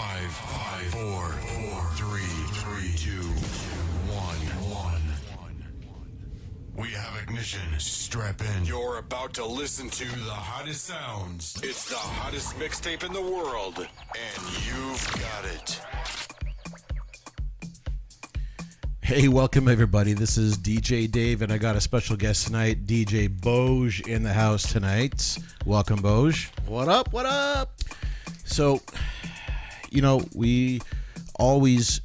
Five, four, three, two, one. We have ignition. Strap in. You're about to listen to the hottest sounds. It's the hottest mixtape in the world, and you've got it. Hey, welcome everybody. This is DJ Dave, and I got a special guest tonight, DJ Boj, in the house tonight. Welcome, Boj. What up? What up? So, you know, we always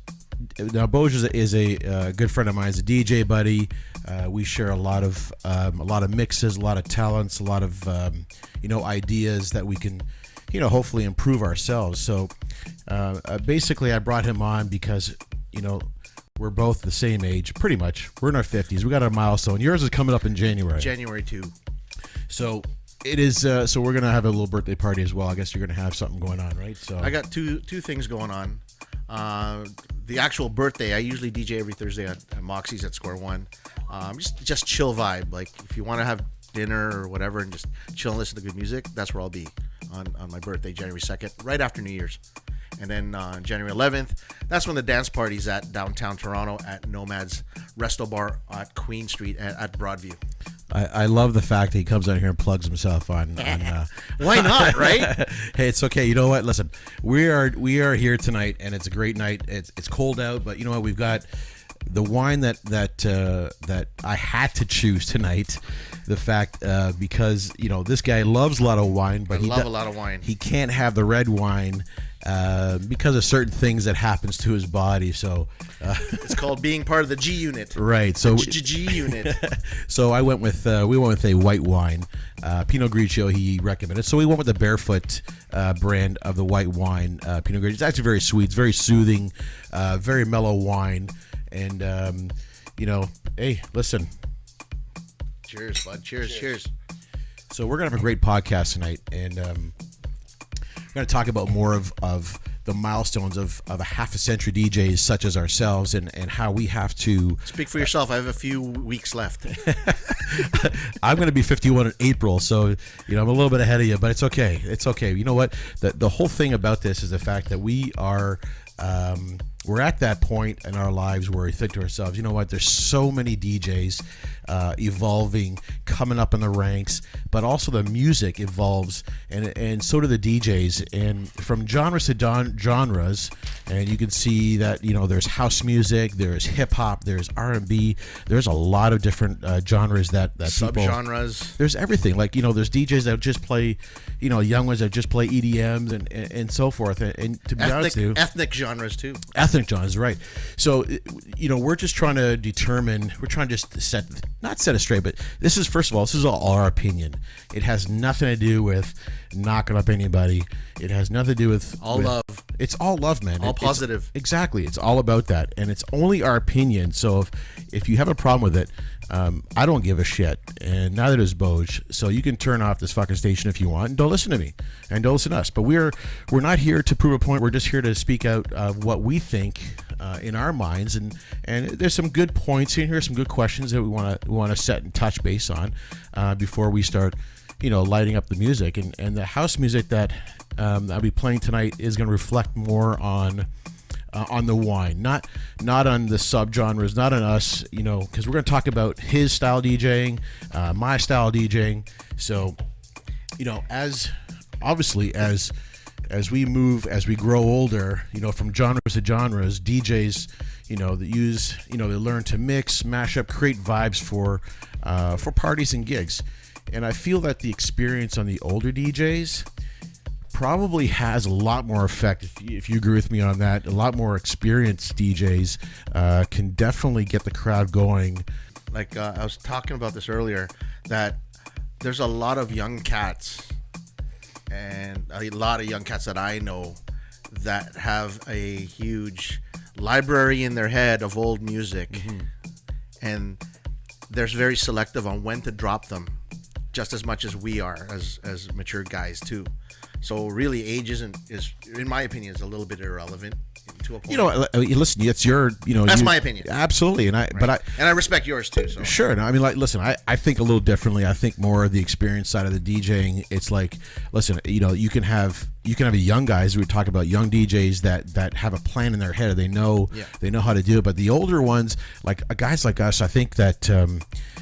now Boj is a good friend of mine. He's a DJ buddy. We share a lot of mixes, a lot of talents, a lot of ideas that we can, hopefully improve ourselves. So, basically, I brought him on because we're both the same age, pretty much. We're in our 50s. We got our milestone. Yours is coming up in January. January 2. So it is. So we're gonna have a little birthday party as well. I guess you're gonna have something going on, right? So I got two things going on. The actual birthday, I usually DJ every Thursday at Moxie's at Square One. Just chill vibe. Like if you want to have dinner or whatever and just chill and listen to good music, that's where I'll be on my birthday, January 2nd, right after New Year's. And then January 11th, that's when the dance party's at downtown Toronto at Nomad's Resto Bar at Queen Street at Broadview. I love the fact that he comes out here and plugs himself on Why not, right? Hey, it's okay. You know what? Listen, we are here tonight, and it's a great night. It's cold out, but you know what? We've got the wine that I had to choose tonight. The fact because this guy loves a lot of wine, but I love a lot of wine. He can't have the red wine because of certain things that happens to his body. So it's called being part of the G unit. Right. So G unit. So I went with we went with a white wine, Pinot Grigio. He recommended. So we went with the Barefoot brand of the white wine, Pinot Grigio. It's actually very sweet. It's very soothing, very mellow wine. And hey, listen. Cheers, bud. Cheers. So we're gonna have a great podcast tonight, and we're gonna talk about more of the milestones of a half a century DJs such as ourselves, and how we have to speak for yourself. I have a few weeks left. I'm gonna be 51 in April, so I'm a little bit ahead of you, but it's okay. It's okay. You know what? The whole thing about this is the fact that we are. We're at that point in our lives where we think to ourselves, you know what, there's so many DJs evolving, coming up in the ranks, but also the music evolves, and so do the DJs, and from genres to genres, and you can see that, there's house music, there's hip-hop, there's R&B, there's a lot of different genres that sub-genres. There's everything, like, there's DJs that just play, young ones that just play EDMs and so forth, and to be honest with you, ethnic genres too. Ethnic genres, right. So, we're just trying to determine, we're trying to just not set it straight, but this is all our opinion. It has nothing to do with knocking up anybody. It has nothing to do with love. It's all love, man. All positive. Exactly. It's all about that, and it's only our opinion. So if you have a problem with it, I don't give a shit, and neither does Boj. So you can turn off this fucking station if you want, and don't listen to me, and don't listen to us. But we're not here to prove a point. We're just here to speak out what we think in our minds, and there's some good points in here, some good questions that we want to set and touch base on before we start, lighting up the music, and the house music that I'll be playing tonight is going to reflect more on the wine, not on the subgenres, not on us, because we're going to talk about his style DJing, my style DJing. So, as we move, as we grow older, from genres to genres, DJs, that use, they learn to mix, mash up, create vibes for parties and gigs. And I feel that the experience on the older DJs probably has a lot more effect, if you agree with me on that. A lot more experienced DJs can definitely get the crowd going. Like I was talking about this earlier, that there's a lot of young cats, and a lot of young cats that I know that have a huge library in their head of old music, and they're very selective on when to drop them, just as much as we are as mature guys too. So really, age is, in my opinion, is a little bit irrelevant to a point. Listen, it's your, that's my opinion. Absolutely, and I respect yours too. So. Sure, no, I mean, listen, I think a little differently. I think more of the experience side of the DJing. It's like, listen, you can have you can have young guys. We talk about young DJs that have a plan in their head. They know how to do it. But the older ones, like guys like us, I think that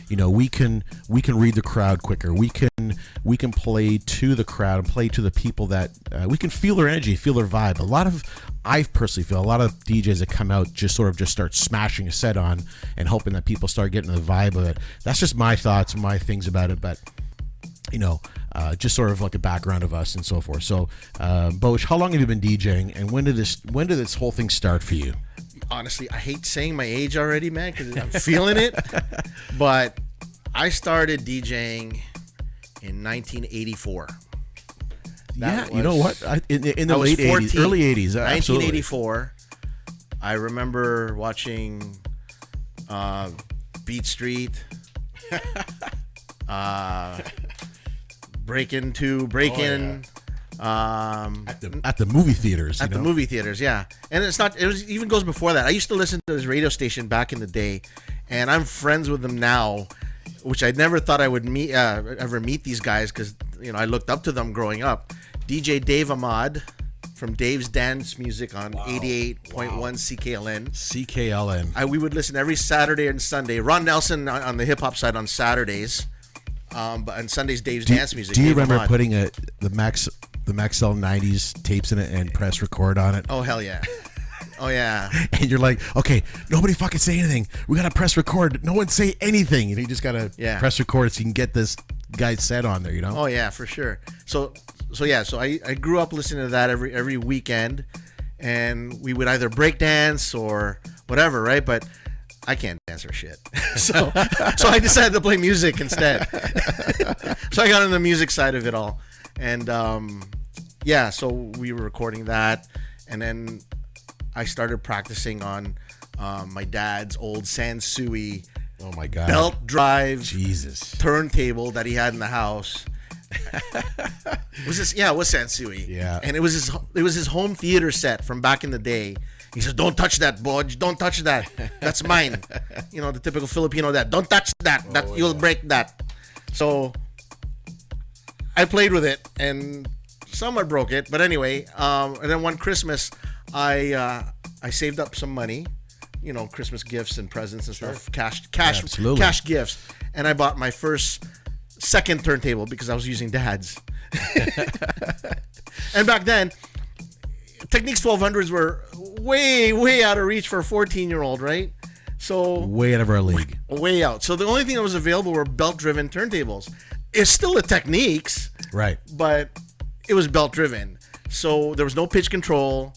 we can read the crowd quicker. We can play to the crowd and play to the people that we can feel their energy, feel their vibe. I personally feel a lot of DJs that come out just start smashing a set on and hoping that people start getting the vibe of it. That's just my thoughts, my things about it. But just sort of like a background of us and so forth. So, Bosch, how long have you been DJing, and when did this whole thing start for you? Honestly, I hate saying my age already, man, because I'm feeling it. But I started DJing in 1984. You know what? In the late 80s, early 80s, 1984. I remember watching Beat Street. Break In. At the movie theaters. The movie theaters, yeah. And it even goes before that. I used to listen to this radio station back in the day, and I'm friends with them now, which I never thought I would ever meet these guys, because I looked up to them growing up. DJ Dave Ahmad from Dave's Dance Music on 88.1 CKLN. CKLN. We would listen every Saturday and Sunday. Ron Nelson on the hip hop side on Saturdays. But on Sundays, Dave's Dance Music. Do you Dave remember Ahmad. putting the Maxell 90s tapes in it and press record on it? Oh, hell yeah. Oh, yeah. And you're like, okay, nobody fucking say anything. We got to press record. No one say anything. And you just got to press record so you can get this guy's set on there, Oh, yeah, for sure. So I grew up listening to that every weekend, and we would either break dance or whatever, right? But I can't dance or shit. So I decided to play music instead. So I got on the music side of it all. And so we were recording that. And then I started practicing on my dad's old Sansui oh my God, belt drive Jesus turntable that he had in the house. It was Sansui. Yeah. And it was his home theater set from back in the day. He says, "Don't touch that, Bodge. Don't touch that. That's mine." The typical Filipino that. Don't touch that. You'll break that. So I played with it and somewhat broke it. But anyway, and then one Christmas, I saved up some money, Christmas gifts and presents and stuff, cash gifts, and I bought my second turntable because I was using Dad's. And back then, Technics 1200s were way out of reach for a 14-year-old, right? So way out of our league. Way out. So the only thing that was available were belt-driven turntables. It's still a Technics, right? But it was belt-driven, so there was no pitch control,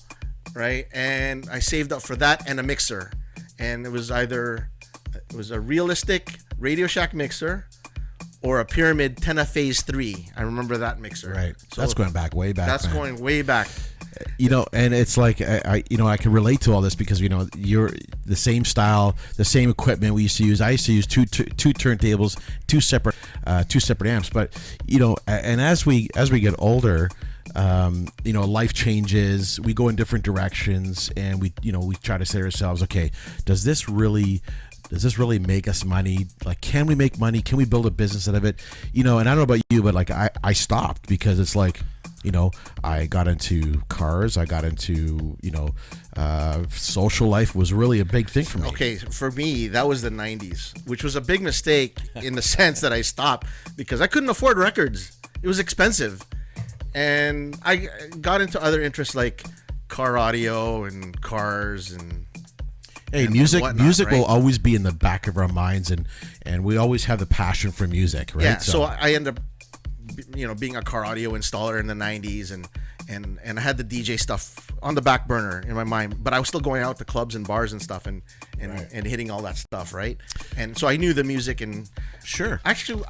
right? And I saved up for that and a mixer, and it was a realistic Radio Shack mixer or a Pyramid Tenna Phase 3. I remember that mixer. Right. So that's going way back. That's going way back. And it's like I can relate to all this because you're the same style, the same equipment we used to use. I used to use two turntables, two separate amps. But and as we get older, life changes. We go in different directions, and we try to say to ourselves, okay, does this really make us money? Like, can we make money? Can we build a business out of it? And I don't know about you, but like I stopped because it's like, I got into cars. I got into, social life was really a big thing for me. Okay, for me, that was the 90s, which was a big mistake in the sense that I stopped because I couldn't afford records. It was expensive. And I got into other interests like car audio and cars and... Hey, music right? will always be in the back of our minds, and we always have the passion for music, right? Yeah, so I end up being a car audio installer in the 90s, and I had the DJ stuff on the back burner in my mind, but I was still going out to clubs and bars and stuff and hitting all that stuff, right? And so I knew the music. And sure, actually,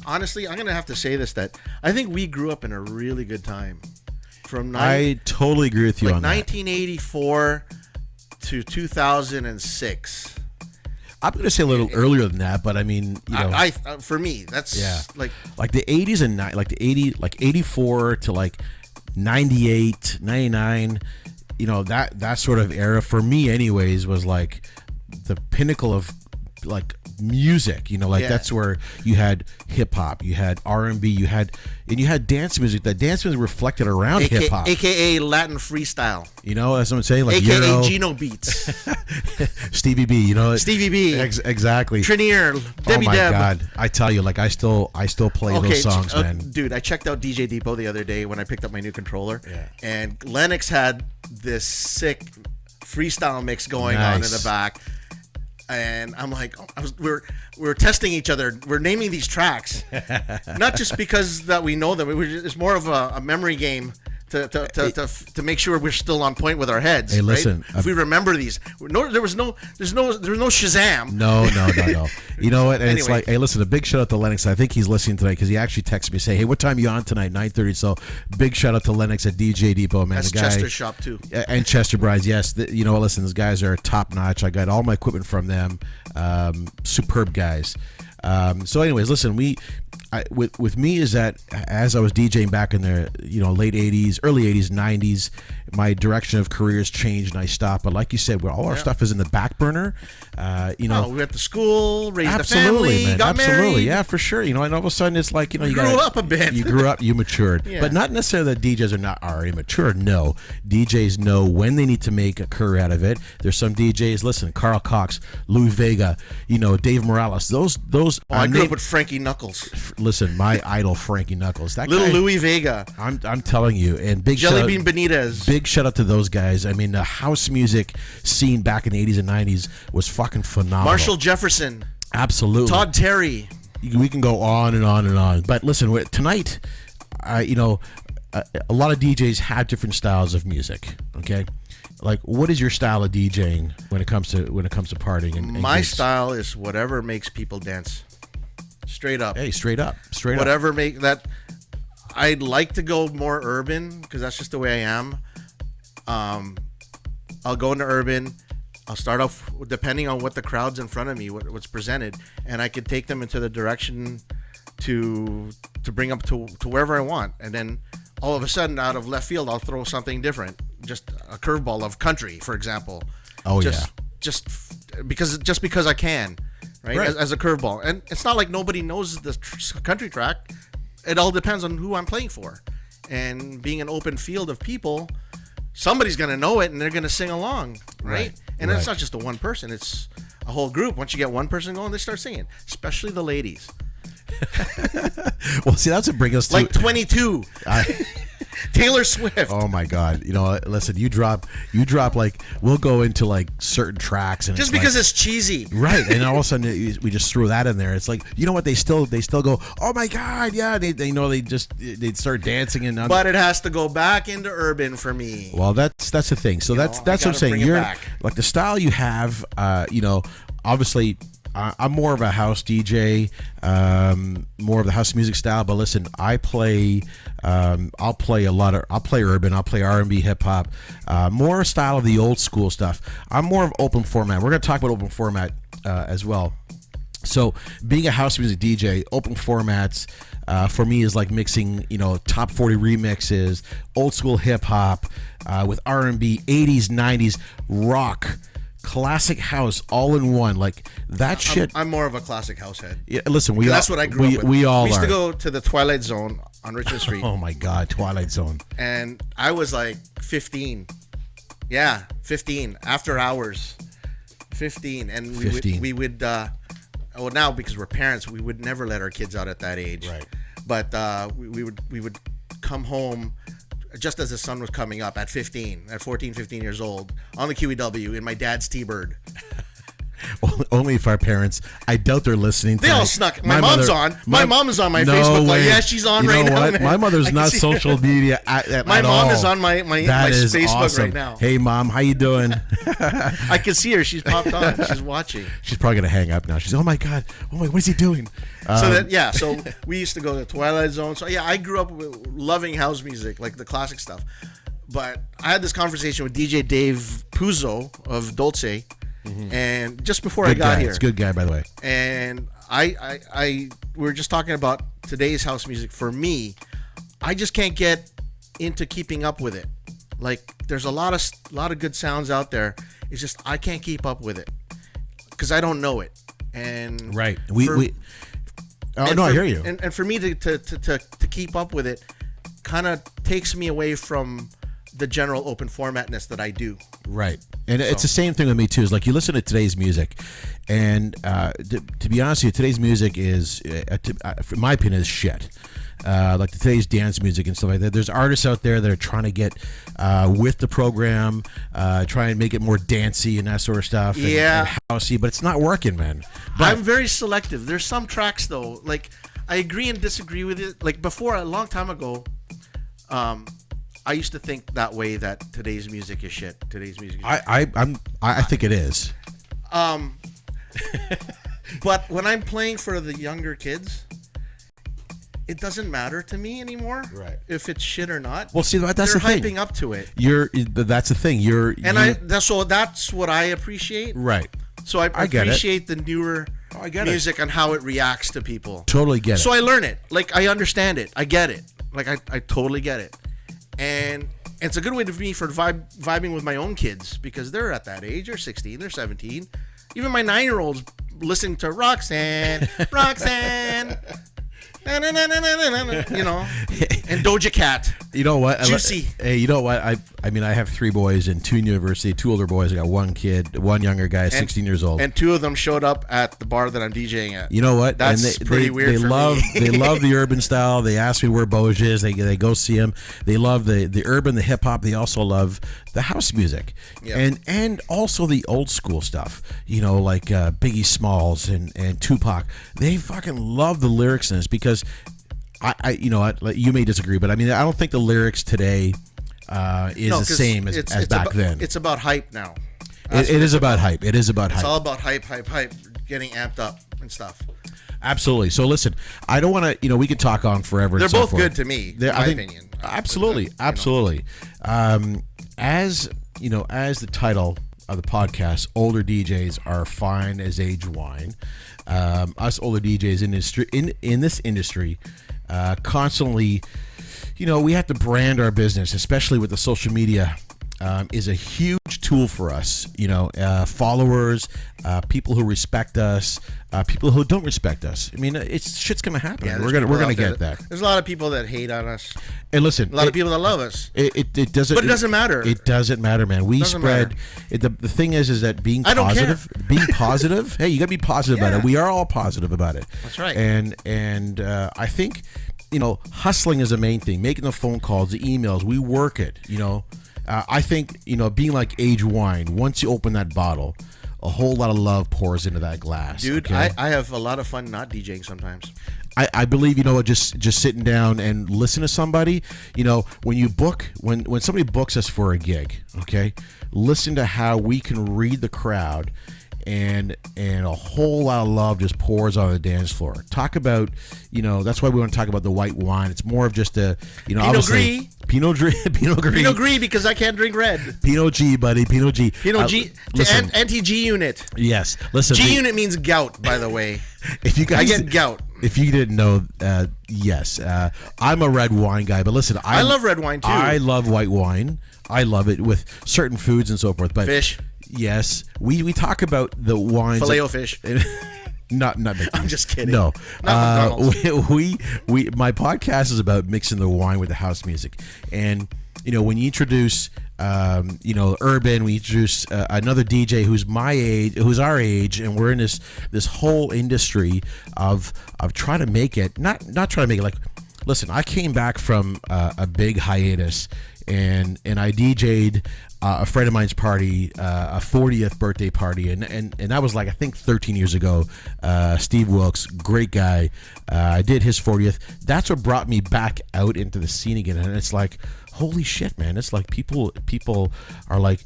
honestly, I'm gonna have to say this, that I think we grew up in a really good time. I totally agree with you on 1984 to 2006. I'm going to say a little earlier than that, but I mean, for me, that's like the 80s and like 84 to like 98, 99, that sort of era for me anyways was like the pinnacle of like music, like that's where you had hip hop, you had R&B, you had dance music. That dance music reflected around hip hop, aka Latin freestyle. That's what I'm saying, like AKA Euro, Gino Beats. Stevie B, Stevie B. Exactly. Trinier, Debbie Oh my Deb. God. I tell you, like I still play those songs, man. Dude, I checked out DJ Depot the other day when I picked up my new controller. Yeah. And Lennox had this sick freestyle mix going on in the back. And I'm like, we're testing each other. We're naming these tracks, not just because that we know them. It's more of a memory game to make sure we're still on point with our heads. Hey, listen, right? If we remember these, there's no Shazam. No. You know what? And it's Anyway. like, hey, listen, a big shout out to Lennox. I think he's listening tonight because he actually texted me say, hey, what time are you on tonight? 9:30. So big shout out to Lennox at DJ Depot, man. That's the guy, Chester's shop too. And Chester Brides, yes. You know what? Listen, those guys are top notch. I got all my equipment from them. Superb guys. So, anyways, listen, with me is that as I was DJing back in the late 80s, early 80s, 90s, my direction of careers changed and I stopped. But like you said, all our stuff is in the back burner. We went to school, raised Absolutely, a family, man. got Absolutely, married. yeah, for sure. And all of a sudden it's like you grew up a bit. You grew up, you matured, Yeah. but not necessarily that DJs are immature. No, DJs know when they need to make a career out of it. There's some DJs. Listen, Carl Cox, Louis Vega, Dave Morales. Those. I grew up with Frankie Knuckles, Listen, my idol Frankie Knuckles. That little guy, Louis Vega, I'm telling you, and big Jelly shout Bean out, Benitez. big shout out to those guys. I mean, the house music scene back in the 80s and 90s was fucking phenomenal. Marshall Jefferson, Absolutely. Todd Terry. We can go on and on and on. But listen, tonight, a lot of DJs have different styles of music. Okay, like what is your style of DJing when it comes to partying? And My gigs? style is whatever makes people dance. Straight up. Hey, straight up. Whatever make that. I'd like to go more urban because that's just the way I am. I'll go into urban. I'll start off depending on what the crowd's in front of me, what's presented, and I could take them into the direction to bring up to wherever I want, and then all of a sudden, out of left field, I'll throw something different, just a curveball of country, for example. Oh, just because I can, right? As a curveball, and it's not like nobody knows the country track. It all depends on who I'm playing for, and being an open field of people, somebody's gonna know it and they're gonna sing along, right? And it's not just the one person; it's a whole group. Once you get one person going, they start singing, especially the ladies. Well, see, that's what brings us to Like 22. Taylor Swift. Oh my God! Listen, you drop like we'll go into like certain tracks and Just because it's cheesy, right? And all of a sudden we just throw that in there. It's like what they still go. Oh my God! Yeah, they start dancing and. But it has to go back into urban for me. Well, that's the thing. So that's what I'm saying. You're like the style you have. Obviously. I'm more of a house DJ, more of the house music style. But listen, I'll play urban, I'll play R&B, hip hop, more style of the old school stuff. I'm more of open format. We're gonna talk about open format as well. So being a house music DJ, open formats for me is like mixing, top 40 remixes, old school hip hop with R&B, 80s, 90s, rock. Classic house all in one, like that shit. I'm more of a classic house head. Yeah, listen, that's what I grew up with. We all used are. to go to the Twilight Zone on Richmond Street. Oh my God, Twilight Zone. And I was like 15. Yeah, 15 after hours. 15, and we would now because we're parents, we would never let our kids out at that age. Right. But we would come home just as the sun was coming up at 14, 15 years old on the QEW in my dad's T-Bird. Only if our parents. I doubt they're listening. They all snuck. My mom's on. My mom is on my no Facebook. Way. Like, yeah, she's on you right know now. What? Man. My mother's not social media at my at mom all. is on my Facebook awesome. right now. Hey mom, how you doing? I can see her. She's popped on. She's watching. She's probably gonna hang up now. She's oh my God. What is he doing? So we used to go to Twilight Zone. So yeah, I grew up loving house music, like the classic stuff. But I had this conversation with DJ Dave Puzo of Dolce, and just before I got here, it's a good guy, by the way. And we were just talking about today's house music. For me, I just can't get into keeping up with it. Like, there's a lot of good sounds out there. It's just I can't keep up with it because I don't know it. and right. I hear you. And for me to keep up with it, kind of takes me away from the general open formatness that I do. Right. And it's the same thing with me too. Is like you listen to today's music, and to be honest with you, today's music is, in my opinion, is shit. Like today's dance music and stuff like that. There's artists out there that are trying to get with the program, try and make it more dancey and that sort of stuff. And housey, but it's not working, man. But I'm very selective. There's some tracks though, like I agree and disagree with it. Like before, a long time ago, I used to think that way, that today's music is shit. Today's music is shit. I think it is. But when I'm playing for the younger kids, it doesn't matter to me anymore. Right. If it's shit or not. Well, see, that's they're the thing. hyping up to it. That's the thing. That's what I appreciate. Right. So I appreciate the newer music and how it reacts to people. Totally get it. So I learn it. Like I understand it. I get it. Like I totally get it. And it's a good way for me for vibing with my own kids, because they're at that age. They're 16. They're 17. Even my 9-year-old's listening to Roxanne, Roxanne. You know, and Doja Cat. You know what? Juicy. Hey, you know what? I mean, I have 3 boys in 2 university, 2 older boys. I got 1 kid, 1 younger guy, 16 years old. And 2 of them showed up at the bar that I'm DJing at. You know what? That's pretty weird. They love the urban style. They ask me where Boj is. They go see him. They love the urban, the hip hop. They also love the house music, and also the old school stuff. You know, like Biggie Smalls and Tupac. They fucking love the lyrics in this, because I you know, you may disagree, but I mean, I don't think the lyrics today is the same as back then. It's about hype now. It is about hype. It is about hype. It's all about hype, getting amped up and stuff. Absolutely. So listen, I don't want to, you know, we could talk on forever. They're both good to me, in my opinion. Absolutely. As you know, as the title of the podcast, older DJs are fine as age wine. Us older DJs in this industry constantly, you know, we have to brand our business, especially with the social media. Is a huge tool for us. You know, followers, people who respect us, people who don't respect us. I mean, shit's gonna happen. Yeah, we're gonna get that. There's a lot of people that hate on us. And listen, a lot of people that love us. It doesn't. But it doesn't matter. It doesn't matter, man. We spread. The thing is that being positive, being positive. Hey, you gotta be positive about it. We are all positive about it. That's right. And I think, you know, hustling is the main thing. Making the phone calls, the emails. We work it. You know. I think, you know, being like age wine, once you open that bottle, a whole lot of love pours into that glass. Dude, okay? I have a lot of fun not DJing sometimes. I believe, you know, just sitting down and listen to somebody, you know, when somebody books us for a gig, okay, listen to how we can read the crowd, and a whole lot of love just pours on the dance floor. Talk about, you know, that's why we want to talk about the white wine. It's more of just a, you know, Pinot Gris, because I can't drink red. Pinot G, buddy. Pinot G. Listen, anti-G unit. Yes. Listen. G unit means gout, by the way. If you guys, I get gout. If you didn't know, yes, I'm a red wine guy. But listen, I love red wine too. I love white wine. I love it with certain foods and so forth. But fish. Yes, we talk about the wines. Filet-O-Fish. Not I'm just kidding. No, we my podcast is about mixing the wine with the house music, and you know, when you introduce, you know, urban, we introduce another DJ who's my age, who's our age, and we're in this whole industry of trying to make it, not trying to make it like. Listen, I came back from a big hiatus, and I DJ'd a friend of mine's party, a 40th birthday party, and that was like, I think 13 years ago. Steve Wilkes, great guy. I did his 40th. That's what brought me back out into the scene again, and it's like, holy shit, man! It's like people are like,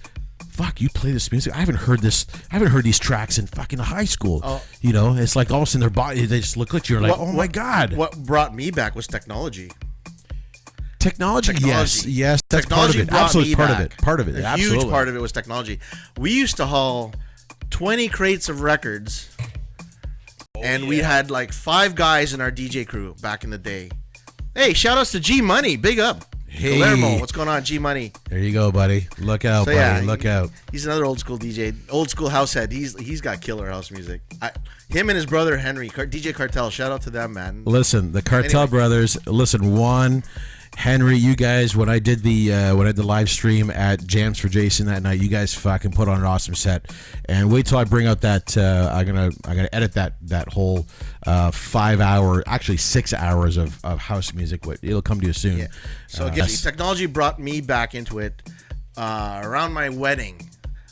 fuck, you play this music? I haven't heard these tracks in fucking high school. Oh. You know, it's like all of a sudden their body, they just look at you, like, oh my god. What brought me back was technology. Technology. Yes, that's technology, part of it. Absolutely part of it. A huge part of it was technology. We used to haul 20 crates of records, and we had like 5 guys in our DJ crew back in the day. Hey, shout outs to G Money, big up. Hey. Guillermo, what's going on? G Money. There you go, buddy. Look out, buddy. Yeah, Look out. He's another old school DJ, old school house head. He's got killer house music. Him and his brother Henry, DJ Cartel. Shout out to them, man. Listen, the Cartel brothers. Listen, Juan, Henry, you guys. When I did the live stream at Jams for Jason that night, you guys fucking put on an awesome set. And wait till I bring out that. I'm gonna edit that whole 5 hour, actually 6 hours of house music. It'll come to you soon. Yeah. So technology brought me back into it around my wedding.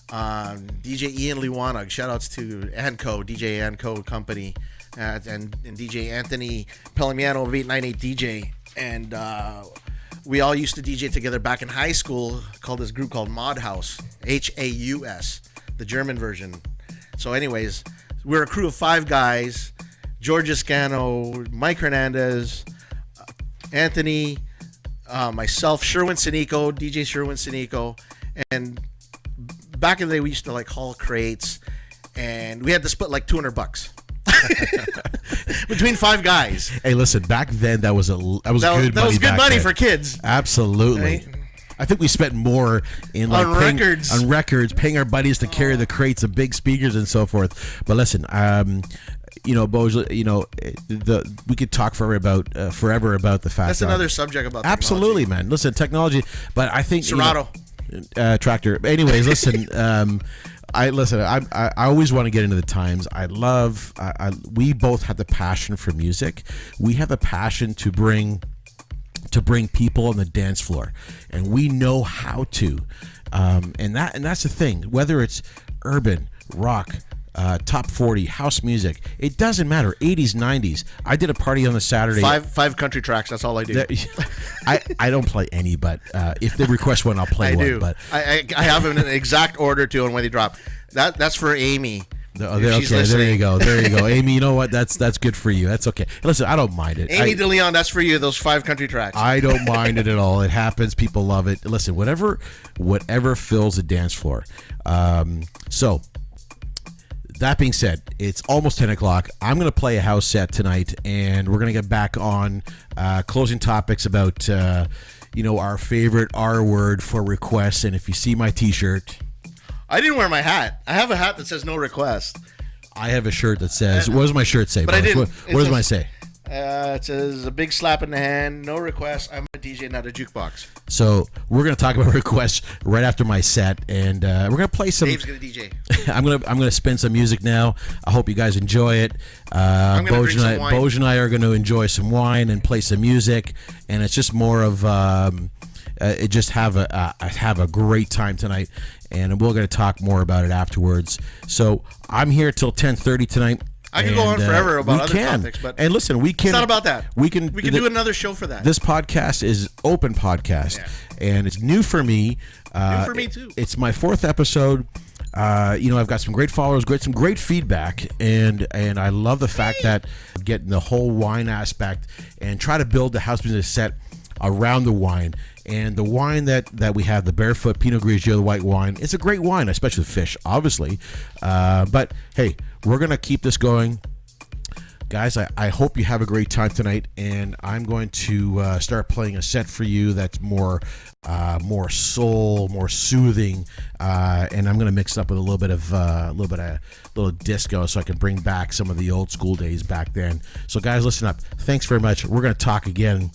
DJ Ian Liwanag, shout outs to Anco, DJ Anco Company, and DJ Anthony Pelamiano of 898 DJ. And we all used to DJ together back in high school, called this group called Mod House, Haus, the German version. So anyways, we're a crew of 5 guys: George Escano, Mike Hernandez, Anthony, myself, Sherwin Sinico, DJ Sherwin Sinico. And back in the day, we used to like haul crates, and we had to split like $200 between 5 guys. Hey, listen, back then that was good money for kids. Absolutely. Right? I think we spent more in like on records, paying our buddies to carry the crates of big speakers and so forth. But listen, Boj, we could talk forever about the fact. That's another subject about technology. Absolutely, man. Listen, technology, but I think Serato. Tractor. Anyways, listen. I always want to get into the times. We both have the passion for music. We have the passion to bring people on the dance floor, and we know how to. And that's the thing. Whether it's urban, rock, top 40, house music, it doesn't matter. 80s, 90s. I did a party on the Saturday. Five country tracks. That's all I do. I don't play any, but if they request one, I'll play one. I do. But I have them in an exact order too, and when they drop. That's for Amy. Okay, there you go. Amy, you know what? That's good for you. That's okay. Listen, I don't mind it. Amy DeLeon, that's for you. Those 5 country tracks. I don't mind it at all. It happens. People love it. Listen, whatever fills the dance floor. So that being said, it's almost 10 o'clock. I'm going to play a house set tonight, and we're going to get back on closing topics about our favorite R word for requests. And if you see my T-shirt. I didn't wear my hat. I have a hat that says no request. I have a shirt that says, what does my shirt say? But I didn't. What does mine say? It says a big slap in the hand, no request. I'm a DJ, not a jukebox. So we're going to talk about requests right after my set, and we're going to play some. Dave's going to DJ. I'm gonna spin some music now. I hope you guys enjoy it. Boj and I are going to enjoy some wine and play some music, and it's just more of have a great time tonight. And we're going to talk more about it afterwards. So I'm here till 10:30 tonight. I can go on forever about other topics, but listen, we can. It's not about that. We can do another show for that. This podcast is open podcast, and it's new for me. New for me too. It's my 4th episode. I've got some great followers, some great feedback, and I love the fact that I'm getting the whole wine aspect and try to build the house business set around the wine. And the wine that we have, the Barefoot Pinot Grigio, the white wine, it's a great wine, especially with fish, obviously. But hey, we're going to keep this going. Guys, I hope you have a great time tonight, and I'm going to start playing a set for you that's more soul, more soothing, and I'm going to mix it up with a little disco, so I can bring back some of the old school days back then. So guys, listen up. Thanks very much. We're going to talk again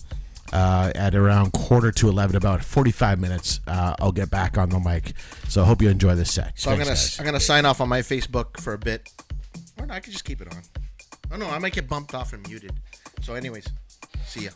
at around 11:15, about 45 minutes. I'll get back on the mic. So I hope you enjoy this set. So I'm gonna sign off on my Facebook for a bit. Or no, I can just keep it on. Oh no, I might get bumped off and muted. So anyways, see ya.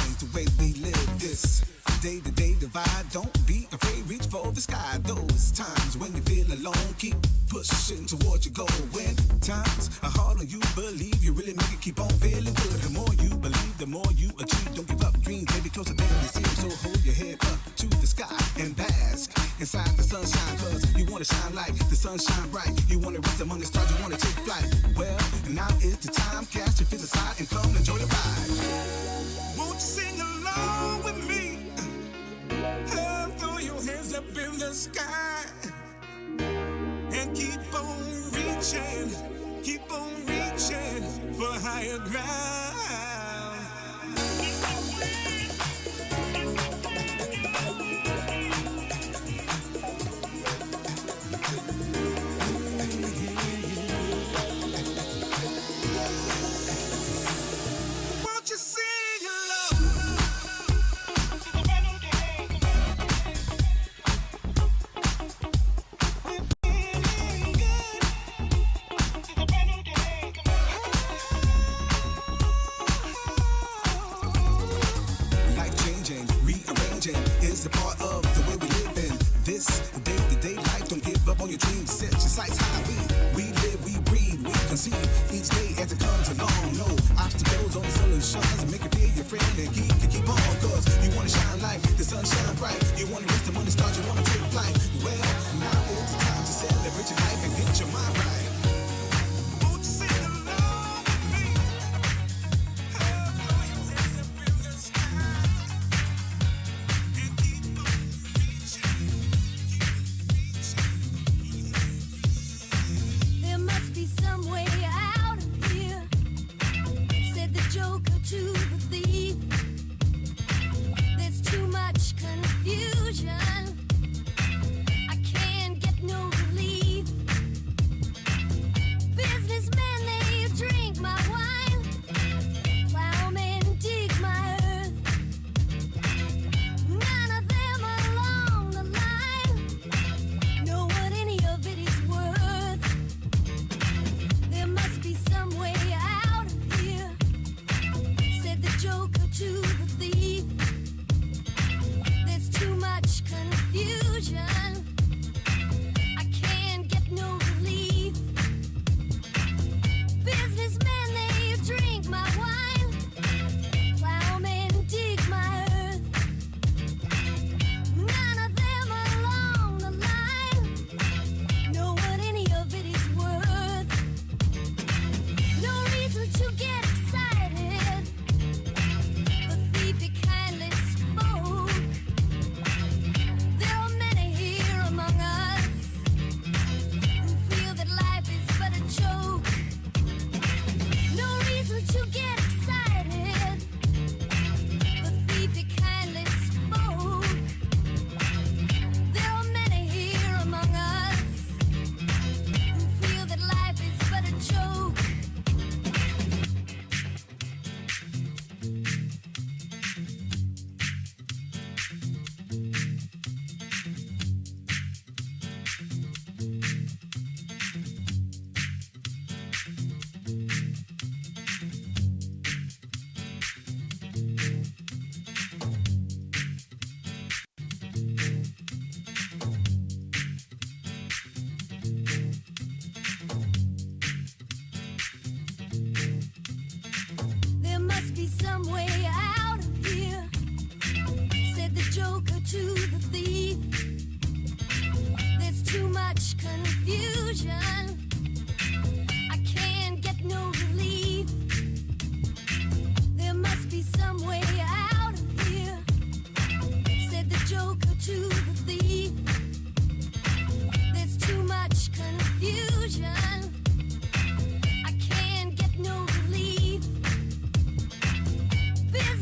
change the way we live this day-to-day divide. Don't be afraid, reach for the sky. Those times when you feel alone, keep pushing towards your goal. When times are hard on you, believe you really make it. Keep on feeling good. The more you believe, the more you achieve. Don't give up, dreams may be closer than you seem. So hold your head up to the sky and bask inside the sunshine. Cause you wanna shine like the sunshine bright. You wanna rest among the stars, you wanna take flight. Well, now is the time. Cast your fears aside and come enjoy the ride. Won't you sing along with me? Throw your hands up in the sky and keep on reaching for higher ground. Won't you sing along? Is a part of the way we live in this day-to-day life. Don't give up on your dreams, set your sights high. We live, we breathe, we conceive each day as it comes along. No obstacles, only solutions. Make it feel your friend and keep on. Cause you wanna shine like the sunshine bright. You wanna rest among the stars, you wanna take flight. Well, now is the time to celebrate your life and get your mind right. Won't you sing along with me? Throw your hands up in the sky. There must be some way out of here, said the joker to the thief. There's too much confusion, I can't get no relief. Businessmen, they drink my wine, plowmen dig my earth. None of them along the line know what any of it is worth. There must be some way out of here, said the joker to the thief. There's too much confusion, I can't get no relief. Businessmen, they drink my wine, plowmen dig my earth. None of them along the line know what any of it is worth. No reason to get excited, the thief he kindly spoke. There are many here among us who feel that life is but a joke. No reason to get excited, the thief he kindly spoke. There are many here among us who feel that life is but a joke. There must be some way out of here, said the joker to the thief. There's too much confusion, I can't get no relief. There must be some way out of here, said the joker to the thief. There's too much confusion, I can't get no relief. Business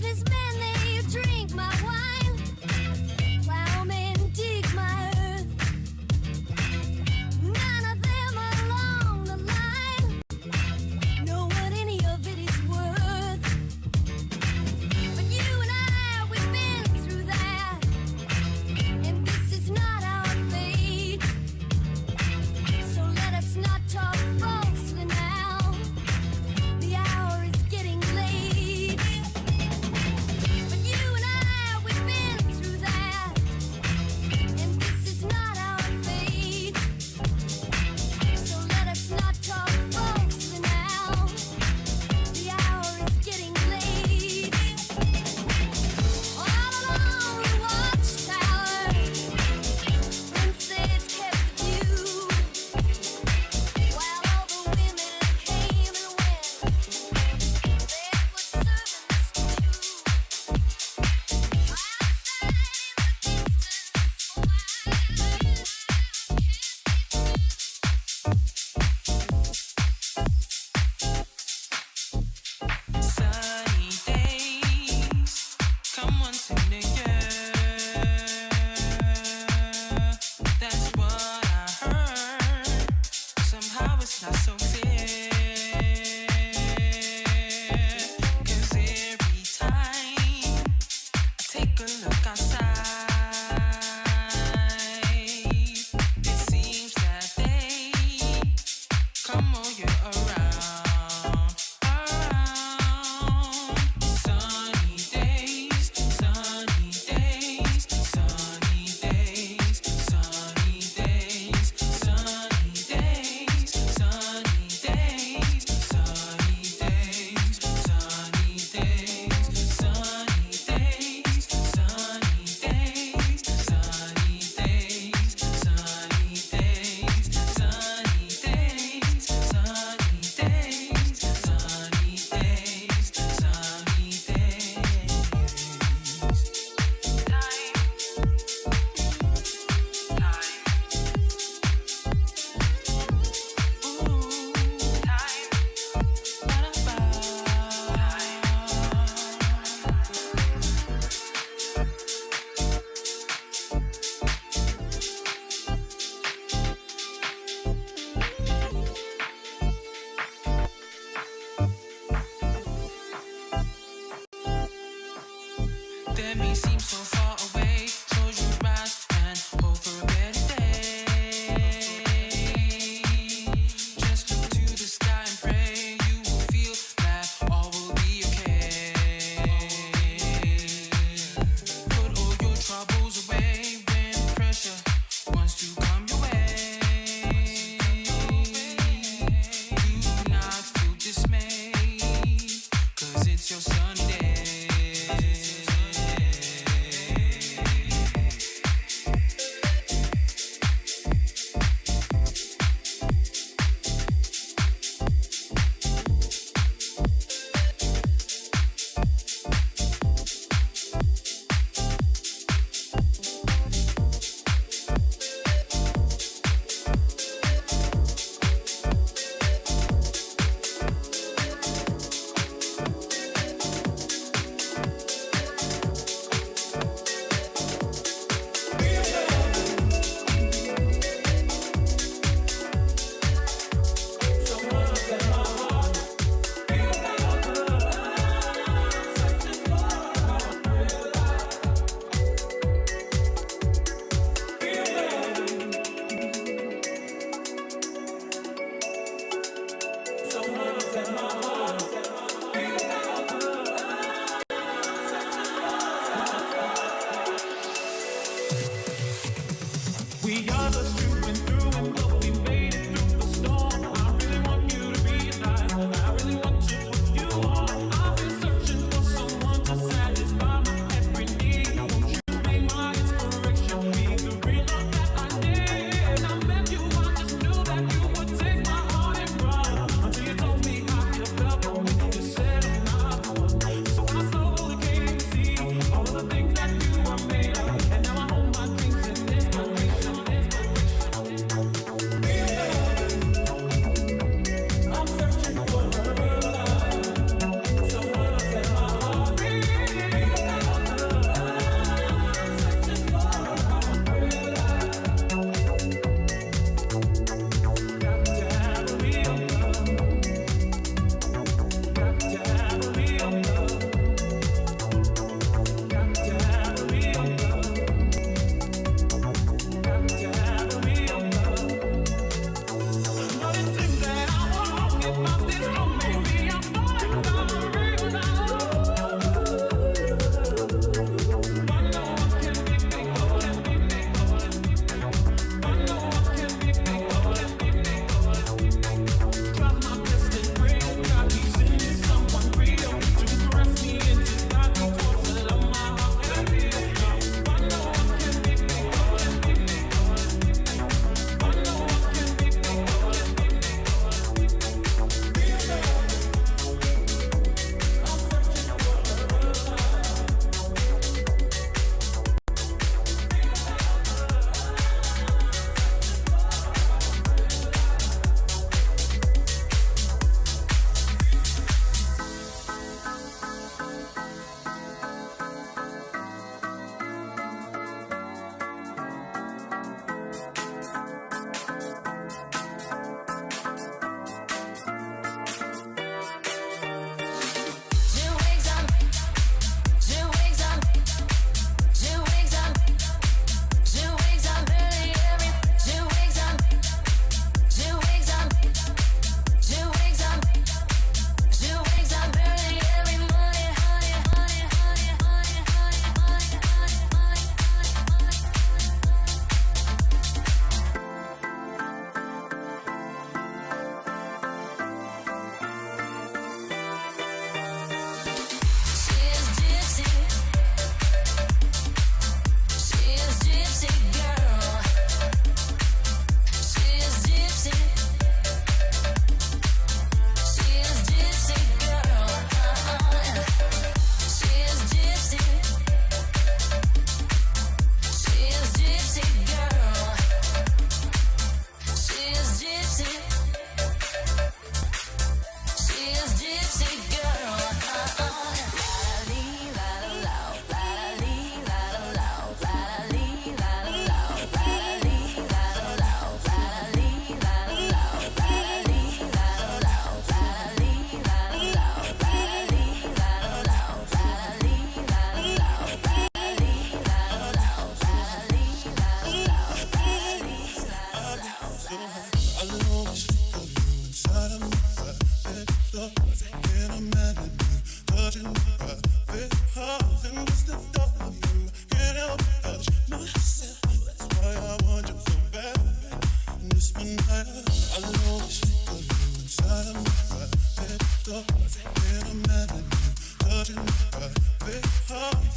look outside, it seems that they come all year around. Sunny days, sunny days, sunny days, sunny days, sunny days, sunny days, sunny days, sunny days, sunny days, sunny days, sunny days, sunny days, sunny days, sunny days, sunny days, sunny days. That may seem so far away. Close your eyes and hope for a better day. Just look to the sky and pray. You will feel that all will be okay. Put all your troubles away when pressure wants to come your way. Do not feel dismay, 'cause it's your sunny day.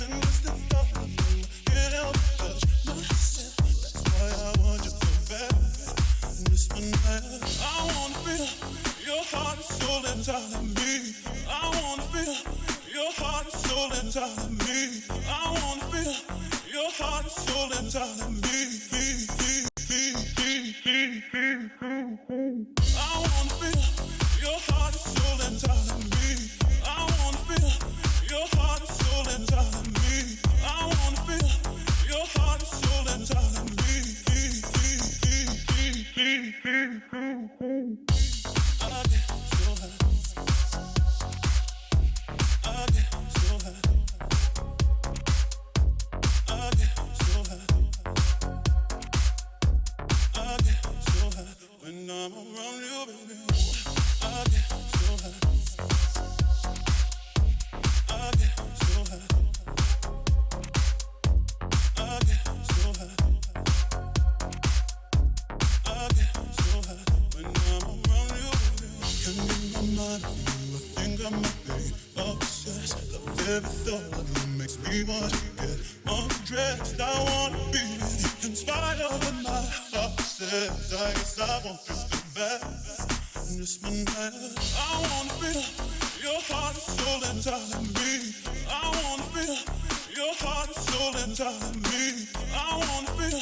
And just the thought of you can't help but touch myself. That's why I want you so bad. Just one night, I wanna feel your heart and soul inside of me. I wanna feel your heart and soul inside of me. I wanna feel your heart and soul inside of me. I wanna feel your heart and soul inside of me. I wanna feel your heart and soul inside of me. I wanna feel your heart and soul inside of me. I get so high. I get so high. I get so high. I get so high when I'm around you, baby. I get so high. I get so high. I get so high. I get so high when I'm around you, baby. And in my mind, I think I might be obsessed. The very thought of you makes me want to get undressed. I wanna be with you in spite of what my heart says. I guess I want you so bad. Just one night, I wanna feel your heart and soul inside of me. I wanna feel your heart and soul inside of me. I wanna feel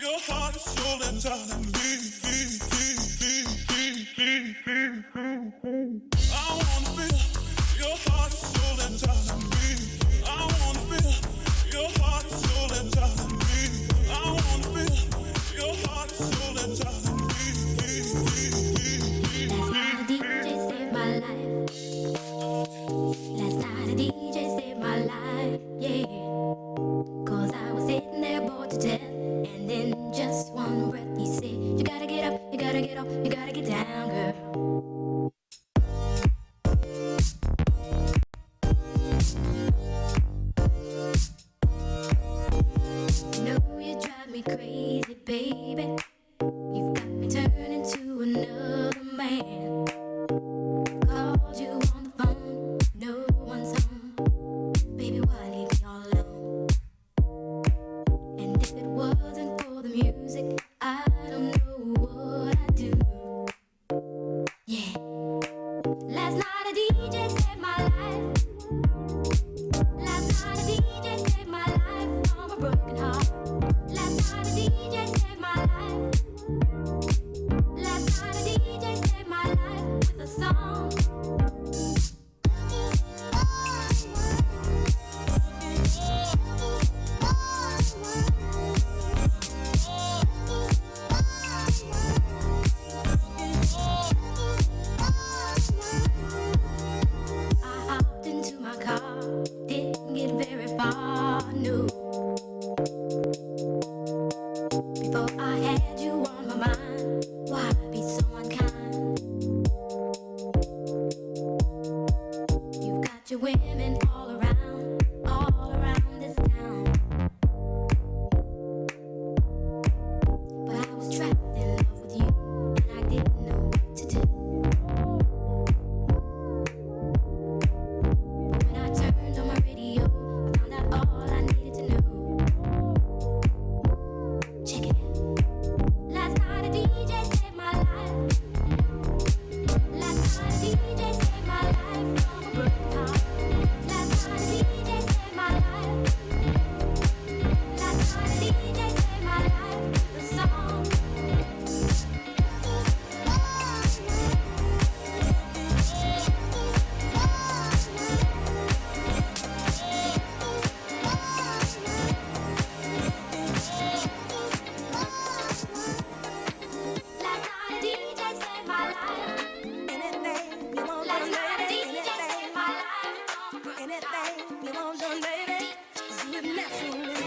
your heart and soul inside of me. I wanna feel your heart and soul inside of me. I wanna feel your heart and soul inside of me. I wanna feel your heart and soul inside of me. Last night a DJ saved my life, yeah. 'Cause I was sitting there bored to death, and in just one breath he said, you gotta get up, you gotta get off, you gotta get down, girl. You know you drive me crazy, baby. You've got me turning to another man. Called you on the phone, no one's home. Baby, why leave me all alone? And if it wasn't for the music, I don't know what I'd do. Yeah. Last night a DJ saved my life. Last night a DJ saved my life from a broken heart. Last night a DJ saved my life. Last night a DJ saved my life with a song. I hopped into my car, didn't get very far, no. Before I had you on my mind, why be so unkind? You've got your women all around this town. But I was trapped in love with you, and I didn't know what to do. But when I turned on my radio, I found out all I needed to know. Check it out. Last night a DJ saved my life. Last night a DJ saved my life from a broken heart. Last night a DJ saved my life. Last night a DJ saved my life with a song. Last night a DJ saved my life. Anything you want, Last done, night a baby. DJ saved my life from a broken heart. Anything you want, done, baby. Do it naturally.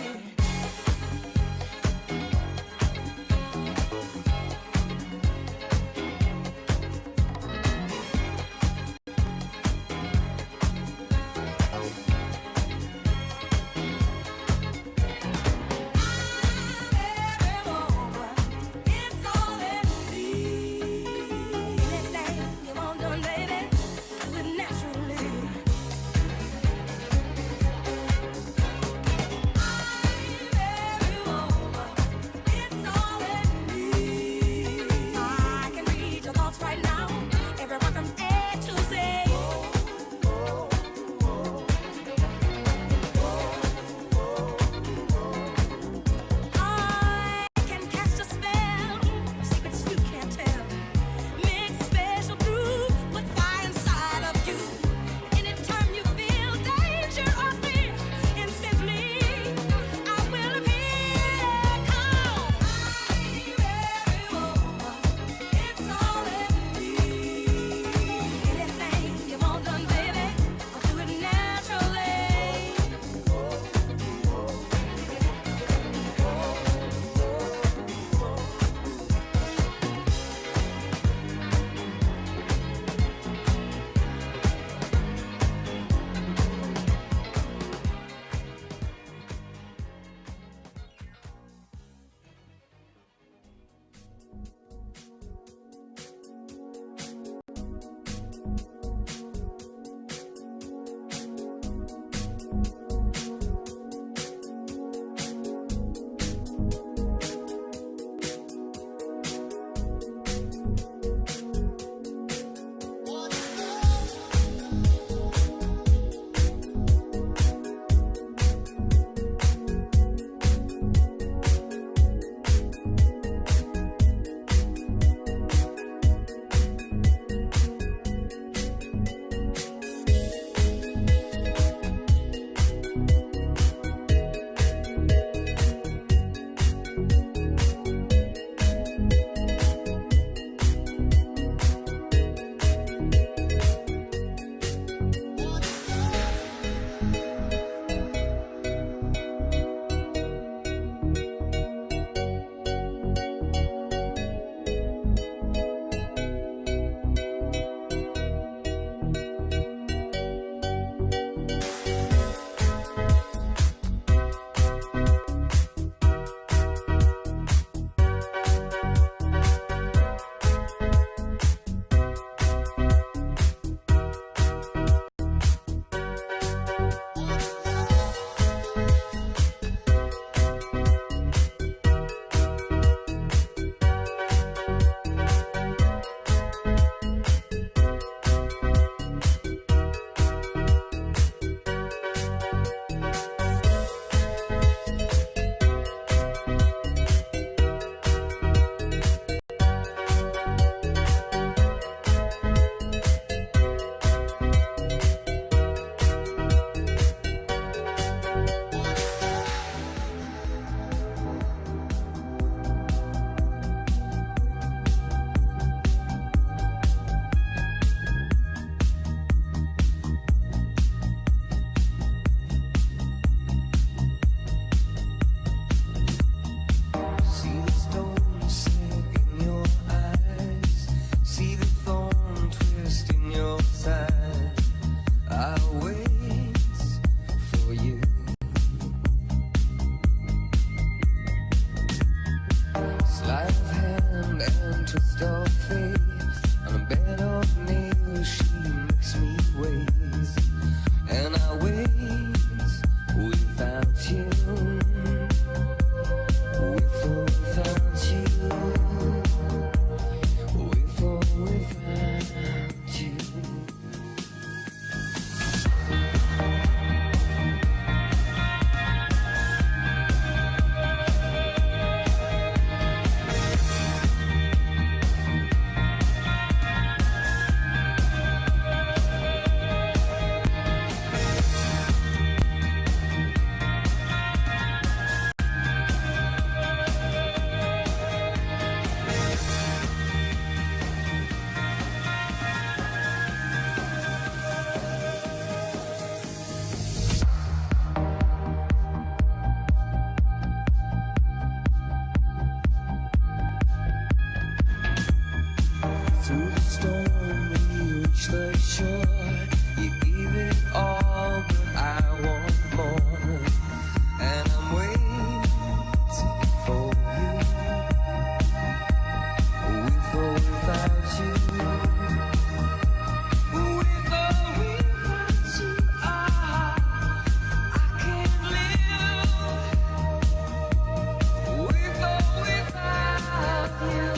Anything you want, done, baby. Do it naturally. her face on a bed of nails. She makes me wait, and I wait without you, with or without you, with or without you. Through the storm, when you reach the shore, you give it all, but I want more. And I'm waiting for you, with or without you, with or without you. I can't live with or without you.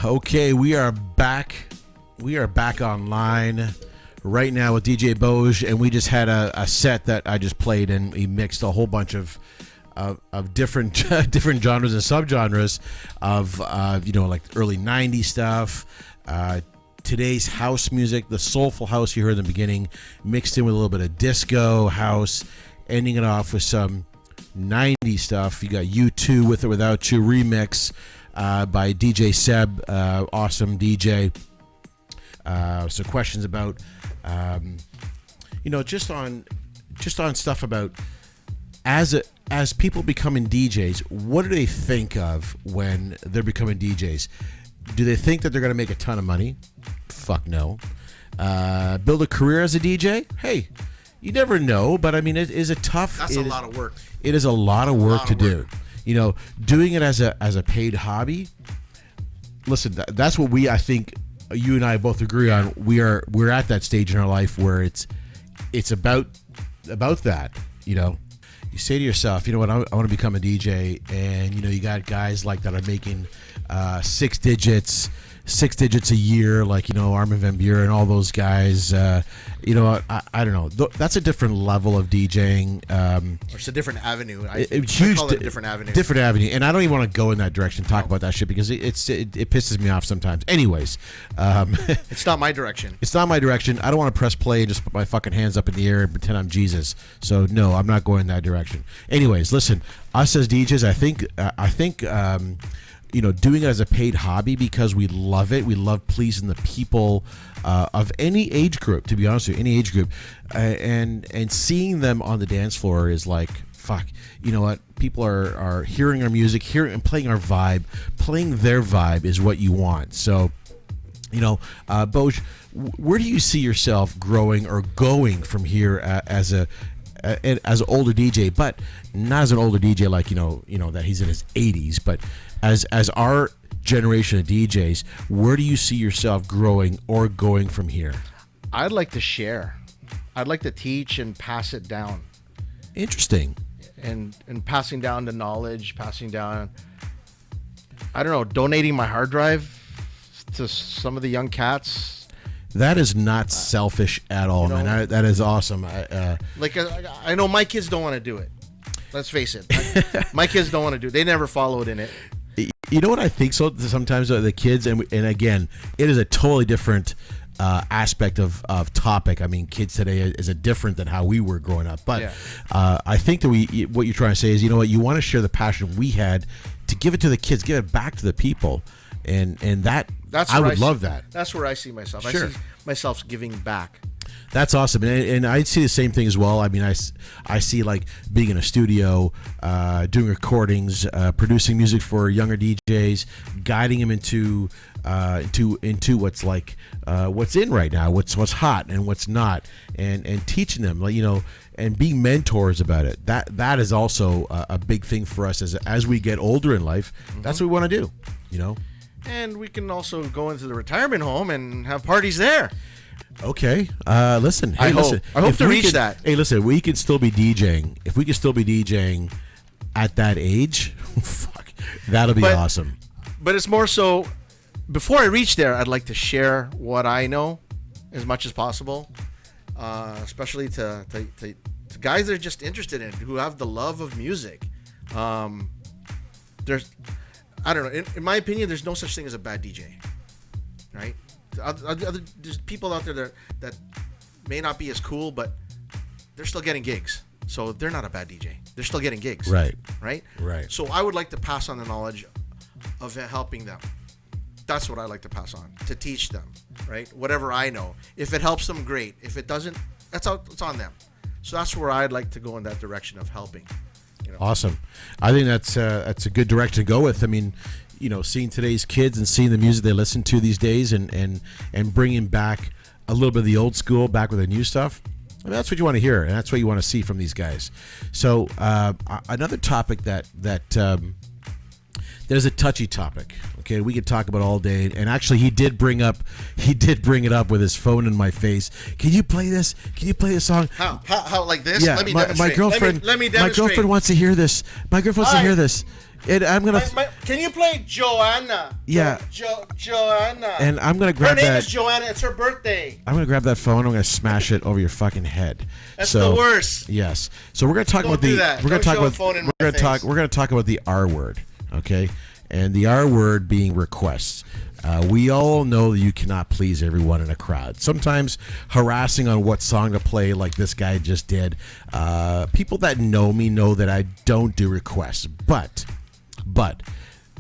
Okay, we are back. We are back online right now with DJ Boj, and we just had a set that I just played, and he mixed a whole bunch of different different genres and subgenres of like early '90s stuff. Today's house music, the soulful house you heard in the beginning, mixed in with a little bit of disco house, ending it off with some '90s stuff. You got U2 with or without you remix. By DJ Seb, awesome DJ. So questions about, just on stuff about as people becoming DJs, what do they think of when they're becoming DJs? Do they think that they're going to make a ton of money? Fuck no. Build a career as a DJ? Hey, you never know, but I mean, it is a tough. That's a lot of work. It is a lot of work to do. Doing it as a paid hobby. Listen, that's what I think you and I both agree on. We're at that stage in our life where it's about that. You say to yourself, you know what, I want to become a DJ, and you got guys like that are making six digits a year, like Armin van Buuren and all those guys. I don't know. That's a different level of DJing. Or it's a different avenue. I huge, call it a different avenue. Different avenue, and I don't even want to go in that direction. Talk about that shit because it pisses me off sometimes. Anyways, it's not my direction. It's not my direction. I don't want to press play and just put my fucking hands up in the air and pretend I'm Jesus. So no, I'm not going in that direction. Anyways, listen, us as DJs, I think. Doing it as a paid hobby because we love it. We love pleasing the people of any age group, to be honest with you, any age group. And seeing them on the dance floor is like, fuck, you know what? People are hearing our music, hearing and playing our vibe. Playing their vibe is what you want. So Boj, where do you see yourself growing or going from here as an older DJ, but not as an older DJ like that he's in his 80s, but as our generation of DJs, where do you see yourself growing or going from here? I'd like to share. I'd like to teach and pass it down. Interesting. And passing down the knowledge, passing down, I don't know, donating my hard drive to some of the young cats. That is not selfish at all, man. That is awesome. I know my kids don't want to do it. Let's face it. My kids don't want to do it. They never followed in it. You know what I think? So sometimes the kids, and again, it is a totally different aspect of topic. I mean, kids today is a different than how we were growing up. But I think that what you're trying to say is, you want to share the passion we had to give it to the kids, give it back to the people, and I would love that. That's where I see myself. Sure. I see myself giving back. That's awesome, and I see the same thing as well. I mean, I see like being in a studio, doing recordings, producing music for younger DJs, guiding them into what's what's in right now, what's hot and what's not, and teaching them, and being mentors about it. That is also a big thing for us as we get older in life. Mm-hmm. That's what we want to do, And we can also go into the retirement home and have parties there. Okay. Listen. I hope to reach that. Hey, listen. We can still be DJing. If we can still be DJing at that age, fuck, that'll be awesome. But it's more so. Before I reach there, I'd like to share what I know as much as possible, especially to guys that are just interested in it, who have the love of music. I don't know. In my opinion, there's no such thing as a bad DJ, right? There's people out there that may not be as cool, but they're still getting gigs. So they're not a bad DJ. They're still getting gigs. Right. Right? Right. So I would like to pass on the knowledge of helping them. That's what I like to pass on, to teach them, right? Whatever I know. If it helps them, great. If it doesn't, it's on them. So that's where I'd like to go in that direction of helping. Awesome. I think that's a good direction to go with. I mean, seeing today's kids and seeing the music they listen to these days, and bringing back a little bit of the old school back with the new stuff. I mean, that's what you want to hear, and that's what you want to see from these guys. So another topic that there's a touchy topic. Okay, we could talk about all day, and actually, he did bring it up with his phone in my face. Can you play this? Can you play this song? How like this? Yeah, Let me my demonstrate. girlfriend. Let me demonstrate. My girlfriend wants to hear this. My girlfriend wants to hear this. And I'm gonna. Can you play Joanna? Yeah. Joanna. And I'm gonna grab that. Her name is Joanna. It's her birthday. I'm gonna grab that phone. I'm gonna smash it over your fucking head. That's the worst. Yes. So we're gonna talk about the. We're gonna talk about the R word. Okay. And the R word being requests. We all know that you cannot please everyone in a crowd. Sometimes harassing on what song to play, like this guy just did. People that know me know that I don't do requests. But